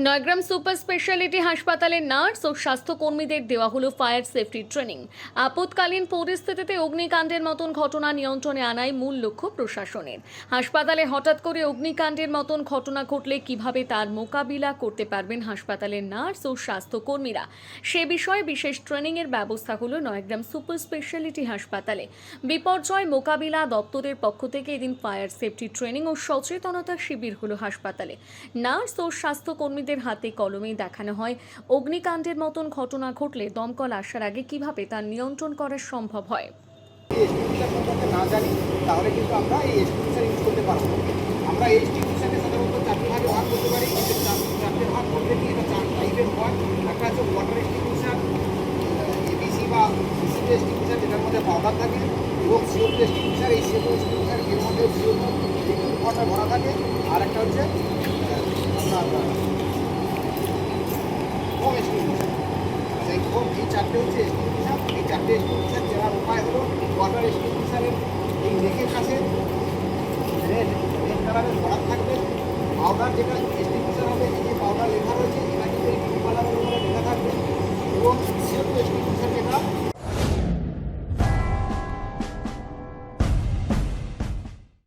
Nayagram super speciality হাসপাতালের nurse ও স্বাস্থ্যকর্মীদের দেওয়া হলো ফায়ার সেফটি ট্রেনিং। আপৎকালীন পরিস্থিতিতে অগ্নিকাণ্ডের মতন ঘটনা নিয়ন্ত্রণে আনাই মূল লক্ষ্য প্রশাসনের। হাসপাতালে হঠাৎ করে অগ্নিকাণ্ডের মতন ঘটনা ঘটলে কিভাবে তার মোকাবিলা করতে পারবেন হাসপাতালের নার্স ও স্বাস্থ্যকর্মীরা, সে বিষয়ে বিশেষ ট্রেনিংয়ের ব্যবস্থা হলো নয়গ্রাম সুপার স্পেশালিটি হাসপাতালে। বিপর্যয় মোকাবিলা দপ্তরের পক্ষ থেকে এদিন ফায়ার সেফটি ট্রেনিং ও সচেতনতা শিবির হলো হাসপাতালে। নার্স ও স্বাস্থ্যকর্মীদের হাতে কলমে দেখানো হয় অগ্নিকাণ্ডের মতন ঘটনা ঘটলে দমকল আসার আগে কিভাবে তার নিয়ন্ত্রণ করা সম্ভব হয়। এক্সটিংগুইশার সম্পর্কে না জানি তাহলে কিন্তু আমরা এই এক্সটিংগুইশার ইউজ করতে পারবো না। আমরা এই এক্সটিংগুইশারকে সাধারণত চারটি ভাগে ভাগ করতে পারি। চারটে ভাগ করতে গিয়ে এটা চার টাইপের হয়। একটা হচ্ছে ওয়াটার এক্সটিংগুইশার, এবিসি বা সিসিপি এক্সটিংগুইশার, যেটার মধ্যে পাউডার থাকে, এবং সিওপি এক্সটিংগুইশার। এই সিওপি এক্সটিংগুইশার এর মধ্যে লিকুইড ওয়াটার ভরা থাকে। আর একটা হচ্ছে আপনার হোম এক্সটিংগুইশার। এই চারটে হচ্ছে এক্সটিংগুইশার। এই চারটে এক্সটিংগুইশার চেনার উপায় হলো ওয়াটার এক্সটিংগুইশারের এই নেকের কাছে রেড কালারের বর্ডার থাকবে। পাউডার যেটা এক্সটিংগুইশার হবে, এই যে পাউডার লেখা রয়েছে এটা কিন্তু এই ব্লু কালারের উপরে লেখা থাকবে। এবং সিওপি এক্সটিংগুইশার যেটা